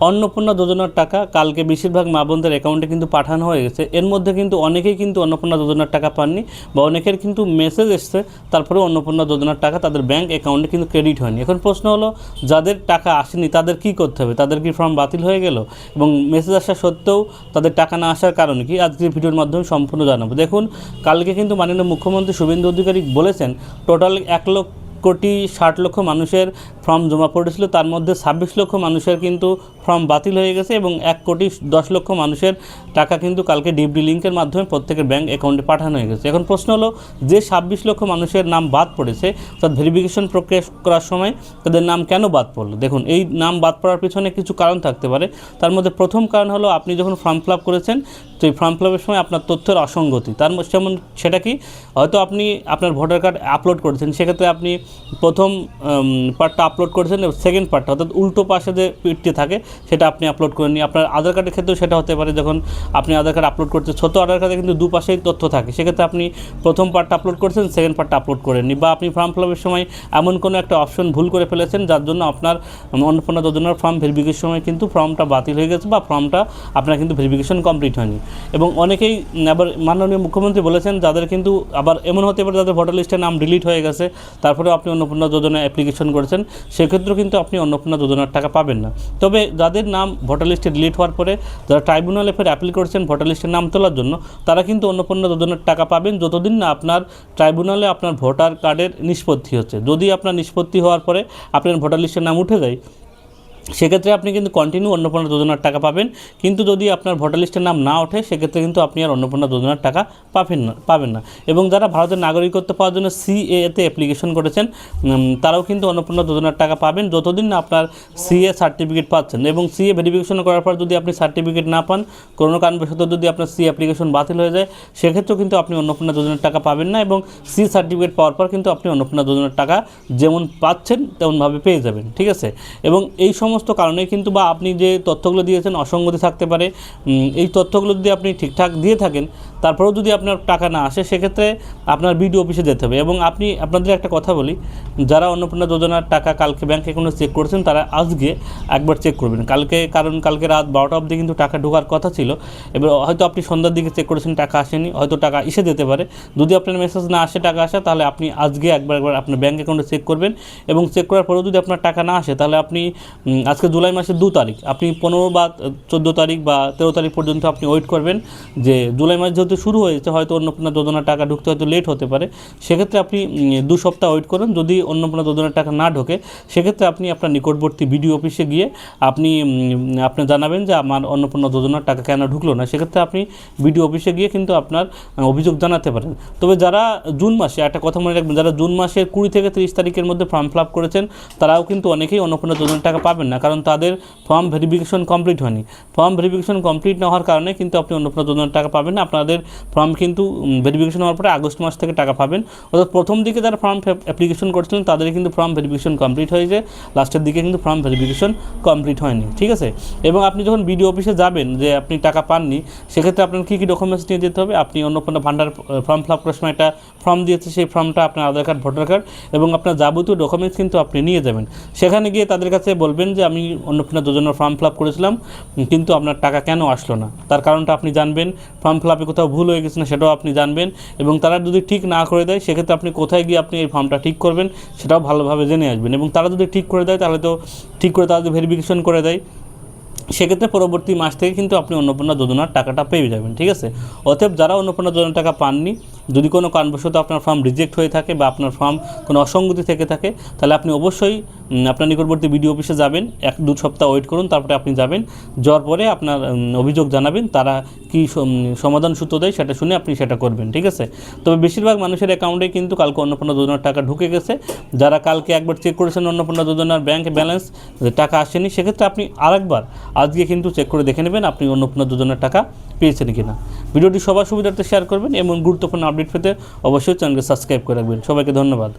অন্নপূর্ণা যোজনার টাকা কালকে বেশিরভাগ মা বোনদের অ্যাকাউন্টে কিন্তু পাঠানো হয়ে গেছে। এর মধ্যে কিন্তু অনেকেই কিন্তু অন্নপূর্ণা যোজনার টাকা পাননি বা অনেকের কিন্তু মেসেজ এসছে, তারপরেও অন্নপূর্ণা যোজনার টাকা তাদের ব্যাঙ্ক অ্যাকাউন্টে কিন্তু ক্রেডিট হয়নি। এখন প্রশ্ন হলো, যাদের টাকা আসেনি তাদের কি করতে হবে? তাদের কি ফর্ম বাতিল হয়ে গেল? এবং মেসেজ আসা সত্ত্বেও তাদের টাকা না আসার কারণ কি, আজকের ভিডিওর মাধ্যমে সম্পূর্ণ জানাবো। দেখুন, কালকে কিন্তু মাননীয় মুখ্যমন্ত্রী শুভেন্দু অধিকারী বলেছেন টোটাল 1,60,00,000 মানুষের ফর্ম জমা পড়েছিল, তার মধ্যে 26 লক্ষ মানুষের কিন্তু ফর্ম বাতিল হয়ে গেছে এবং 1,10,00,000 মানুষের টাকা কিন্তু কালকে ডিবিটি লিঙ্কের মাধ্যমে প্রত্যেকের ব্যাঙ্ক অ্যাকাউন্টে পাঠানো হয়ে গেছে। এখন প্রশ্ন হলো, যে 26 লক্ষ মানুষের নাম বাদ পড়েছে, তার ভেরিফিকেশন প্রক্রিয়া করার সময় তাদের নাম কেন বাদ পড়লো? দেখুন, এই নাম বাদ পড়ার পিছনে কিছু কারণ থাকতে পারে। তার মধ্যে প্রথম কারণ হলো, আপনি যখন ফর্ম ফিল আপ করেছেন, তো এই ফর্ম ফিল আপের সময় আপনার তথ্যের অসঙ্গতি। যেমন সেটা কি, হয়তো আপনি আপনার ভোটার কার্ড আপলোড করেছেন, সেক্ষেত্রে আপনি প্রথম পার্টটা আপলোড করেছেন এবং সেকেন্ড পার্টটা অর্থাৎ উল্টো পাশে যে পিঠটি থাকে সেটা আপনি আপলোড করেননি। আপনার আধার কার্ডের ক্ষেত্রেও সেটা হতে পারে, যখন আপনি আধার কার্ড আপলোড করতে, ছোটো আধার কার্ডে কিন্তু দুপাশেই তথ্য থাকে, সেক্ষেত্রে আপনি প্রথম পার্টটা আপলোড করেছেন, সেকেন্ড পার্টটা আপলোড করেননি, বা আপনি ফর্ম ফিল আপের সময় এমন কোনো একটা অপশন ভুল করে ফেলেছেন যার জন্য আপনার অন্নপূর্ণা যোজনার ফর্ম ভেরিফিকেশনের সময় কিন্তু ফর্মটা বাতিল হয়ে গেছে বা ফর্মটা আপনার কিন্তু ভেরিফিকেশন কমপ্লিট হয়নি। এবং অনেকেই আবার মাননীয় মুখ্যমন্ত্রী বলেছেন, যাদের কিন্তু আবার এমন হতে পারে যাদের ভোটার লিস্টের নাম ডিলিট হয়ে গেছে, তারপরেও আপনি অন্নপূর্ণা যোজনা অ্যাপ্লিকেশন করেছেন, সেক্ষেত্রেও কিন্তু আপনি অন্নপূর্ণা যোজনার টাকা পাবেন না। তবে যাদের নাম ভোটার লিস্টে ডিলিট হওয়ার পরে যারা ট্রাইব্যুনালে ফের অ্যাপিল করেছেন ভোটার লিস্টের নাম তোলার জন্য, তারা কিন্তু অন্নপূর্ণা যোজনার টাকা পাবেন যতদিন না আপনার ট্রাইব্যুনালে আপনার ভোটার কার্ডের নিষ্পত্তি হচ্ছে। যদি আপনার নিষ্পত্তি হওয়ার পরে আপনার ভোটার লিস্টের নাম উঠে যায়, সেক্ষেত্রে আপনি কিন্তু কন্টিনিউ অন্নপূর্ণা যোজনার টাকা পাবেন। কিন্তু যদি আপনার ভোটার লিস্টের নাম না ওঠে, সেক্ষেত্রে কিন্তু আপনি আর অন্নপূর্ণা যোজনার টাকা পাবেন না। এবং যারা ভারতের নাগরিকত্ব পাওয়ার জন্য সিএতে অ্যাপ্লিকেশন করেছেন, তারাও কিন্তু অন্নপূর্ণা যোজনার টাকা পাবেন যতদিন না আপনার সিএ সার্টিফিকেট পাচ্ছেন। এবং সিএ ভেরিফিকেশন করার পর যদি আপনি সার্টিফিকেট না পান, কোনো কারণবশত যদি আপনার সি অ্যাপ্লিকেশন বাতিল হয়ে যায়, সেক্ষেত্রেও কিন্তু আপনি অন্নপূর্ণা যোজনার টাকা পাবেন না। এবং সি সার্টিফিকেট পাওয়ার পর কিন্তু আপনি অন্নপূর্ণা যোজনার টাকা যেমন পাচ্ছেন তেমনভাবে পেয়ে যাবেন, ঠিক আছে? এবং এই সমস্ত কারণে কিন্তু, বা আপনি যে তথ্যগুলো দিয়েছেন অসঙ্গতি থাকতে পারে, এই তথ্যগুলো যদি আপনি ঠিকঠাক দিয়ে থাকেন, তারপরেও যদি আপনার টাকা না আসে, সেক্ষেত্রে আপনার বিডিও অফিসে যেতে হবে। এবং আপনাদের একটা কথা বলি, যারা অন্নপূর্ণা যোজনার টাকা কালকে ব্যাঙ্ক অ্যাকাউন্টে চেক করেছেন, তারা আজকে একবার চেক করবেন কারণ কালকে রাত 12টা অবধি কিন্তু টাকা ঢোকার কথা ছিল। এবার হয়তো আপনি সন্ধ্যার দিকে চেক করেছেন, টাকা আসেনি, হয়তো টাকা এসে যেতে পারে। যদি আপনার মেসেজ না আসে টাকা আসে, তাহলে আপনি আজকে একবার আপনার ব্যাঙ্ক অ্যাকাউন্টে চেক করবেন। এবং চেক করার পরেও যদি আপনার টাকা না আসে, তাহলে আপনি আজকে জুলাই মাসের 2 তারিখ, আপনি 15 বা 14 তারিখ বা 13 তারিখ পর্যন্ত আপনি ওয়েট করবেন, যে জুলাই মাস যেহেতু শুরু হয়েছে, হয়তো অন্নপূর্ণা যোজনার টাকা ঢুকতে হয়তো লেট হতে পারে, সেক্ষেত্রে আপনি 2 সপ্তাহ ওয়েট করুন। যদি অন্নপূর্ণা যোজনার টাকা না ঢোকে, সেক্ষেত্রে আপনি আপনার নিকটবর্তী বিডিও অফিসে গিয়ে আপনি জানাবেন যে আমার অন্নপূর্ণা যোজনার টাকা কেন ঢুকলো না। সেক্ষেত্রে আপনি বিডিও অফিসে গিয়ে কিন্তু আপনার অভিযোগ জানাতে পারেন। তবে যারা জুন মাসে, একটা কথা মনে রাখবেন, যারা জুন মাসের 20 থেকে 30 তারিখের মধ্যে ফর্ম ফিল আপ করেছেন, তারাও কিন্তু অনেকেই অন্নপূর্ণা যোজনার টাকা পাবেন না, কারণ তাদের ফর্ম ভেরিফিকেশন কমপ্লিট হয়নি। ফর্ম ভেরিফিকেশন কমপ্লিট না হওয়ার কারণে কিন্তু আপনি অন্নপূর্ণা যোজনার টাকা পাবেন না। আপনাদের ফর্ম কিন্তু ভেরিফিকেশন হওয়ার পরে আগস্ট মাস থেকে টাকা পাবেন। অর্থাৎ প্রথম দিকে যারা ফর্ম অ্যাপ্লিকেশন করছিলেন, তাদের কিন্তু ফর্ম ভেরিফিকেশন কমপ্লিট হয়েছে, লাস্টের দিকে কিন্তু ফর্ম ভেরিফিকেশন কমপ্লিট হয়নি, ঠিক আছে? এবং আপনি যখন বিডিও অফিসে যাবেন, যে আপনি টাকা পাননি, সেক্ষেত্রে আপনার কী কী ডকুমেন্টস নিয়ে যেতে হবে? আপনি অন্নপূর্ণা ভান্ডার ফর্ম ফিল আপ করার সময় একটা ফর্ম দিয়েছে, সেই ফর্মটা, আপনার আধার কার্ড, ভোটার কার্ড এবং আপনার যাবতীয় ডকুমেন্টস কিন্তু আপনি নিয়ে যাবেন। সেখানে গিয়ে তাদের কাছে বলবেন যে আমি অন্নপূর্ণা যোজনার ফর্ম ফিল আপ করেছিলাম, কিন্তু আপনার টাকা কেন আসলো না, তার কারণটা আপনি জানবেন। ফর্ম ফিল আপে কোথাও ভুল হয়ে গেছে না, সেটাও আপনি জানবেন। এবং তারা যদি ঠিক না করে দেয়, সেক্ষেত্রে আপনি কোথায় গিয়ে আপনি এই ফর্মটা ঠিক করবেন, সেটাও ভালোভাবে জেনে আসবেন। এবং তারা যদি ঠিক করে দেয়, তাহলে তো ঠিক করে তারা যদি ভেরিফিকেশন করে দেয়, সেক্ষেত্রে পরবর্তী মাস থেকে কিন্তু আপনি অন্নপূর্ণা যোজনার টাকাটা পেয়ে যাবেন, ঠিক আছে? অতএব যারা অন্নপূর্ণা যোজনার টাকা পাননি, যদি কোনো কারণবশত আপনার ফর্ম রিজেক্ট হয়ে থাকে বা আপনার ফর্ম কোনো অসঙ্গতি থেকে থাকে, তাহলে আপনি অবশ্যই আপনার নিকটবর্তী বিডিও অফিসে যাবেন, 1-2 সপ্তাহ ওয়েট করুন, তারপরে আপনি যাবেন। যাওয়ার পরে আপনার অভিযোগ জানাবেন, তারা কি সমাধান সূত্র দেয় সেটা শুনে আপনি সেটা করবেন, ঠিক আছে? তবে বেশিরভাগ মানুষের অ্যাকাউন্টে কিন্তু কালকে অন্নপূর্ণা যোজনার টাকা ঢুকে গেছে। যারা কালকে একবার চেক করেছেন অন্নপূর্ণা যোজনার ব্যাঙ্ক ব্যালেন্স, টাকা আসেনি, সেক্ষেত্রে আপনি আরেকবার আজকে কিন্তু চেক করে দেখে নেবেন আপনি অন্নপূর্ণা যোজনার টাকা পেয়েছেন কিনা। ভিডিওটি সবার সুবিধার্থে শেয়ার করবেন এবং গুরুত্বপূর্ণ আপডেট পেতে অবশ্যই চ্যানেলকে সাবস্ক্রাইব করে রাখবেন। সবাইকে ধন্যবাদ।